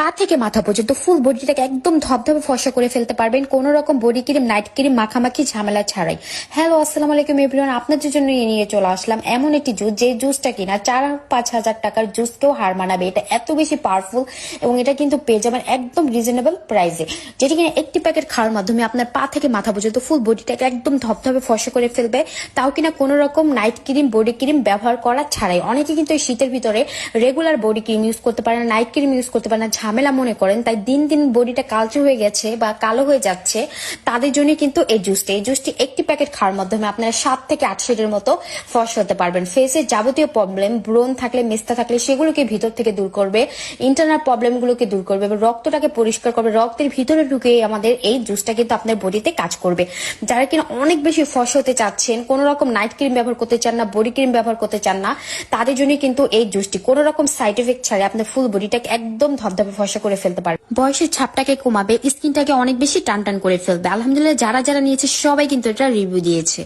পা থেকে মাথা পর্যন্ত ফুল বডিটাকে একদম ধবধবে ফর্সা করে ফেলতে পারবেন কোনো রকম বডি ক্রিম নাইট ক্রিম মাখামাখি ঝামেলা ছাড়াই। হ্যালো, আসসালামু আলাইকুম এভরিওয়ান, আপনাদের জন্য নিয়ে চলে আসলাম এমন একটি জুস, যে জুসটা কিনা 4-5 হাজার টাকার জুসকেও হার মানাবে। এটা এত বেশি পাওয়ারফুল এবং এটা কিন্তু পেয়ে যাবেন একদম রিজনেবল প্রাইসে, যেটি কিনা একটি প্যাকেট খাওয়ার মাধ্যমে আপনার পা থেকে মাথা পর্যন্ত ফুল বডিটাকে একদম ধবধবে ফর্সা করে ফেলবে, তাও কিনা কোনো রকম নাইট ক্রিম বডি ক্রিম ব্যবহার করা ছাড়াই। অনেকে কিন্তু এই শীতের ভিতরে রেগুলার বডি ক্রিম ইউজ করতে পারে না, নাইট ক্রিম ইউজ করতে পারে না, ঝামেলা মনে করেন, তাই দিন দিন বডিটা কালচে হয়ে গেছে বা কালো হয়ে যাচ্ছে, তাদের জন্য কিন্তু এই জুসটি একটি প্যাকেট খাওয়ার মাধ্যমে আপনারা 7 থেকে 8 শেডের মতো ফর্সা হতে পারবেন। ফেসের যাবতীয় প্রবলেম, ব্রণ থাকলে, মেস্তা থাকলে সেগুলোকে ভিতর থেকে দূর করবে, ইন্টারনাল প্রবলেম গুলোকে দূর করবে এবং রক্তটাকে পরিষ্কার করবে। রক্তের ভিতরে ঢুকে আমাদের এই জুসটা কিন্তু আপনার বডিতে কাজ করবে। যারা কিনা অনেক বেশি ফর্সা হতে চাচ্ছেন, কোনো রকম নাইট ক্রিম ব্যবহার করতে চান না, বডি ক্রিম ব্যবহার করতে চান না, তাদের জন্য কিন্তু এই জুসটি কোনো রকম সাইড এফেক্ট ছাড়া আপনার ফুল বডিটাকে একদম ধবধবে ফর্সা করে ফেলতে পারবে। বয়সের ছাপটাকে কমাবে, স্কিনটাকে অনেক বেশি টান টান করে ফেলবে। আলহামদুলিল্লাহ, যারা যারা নিয়েছে সবাই কিন্তু এটা রিভিউ দিয়েছে।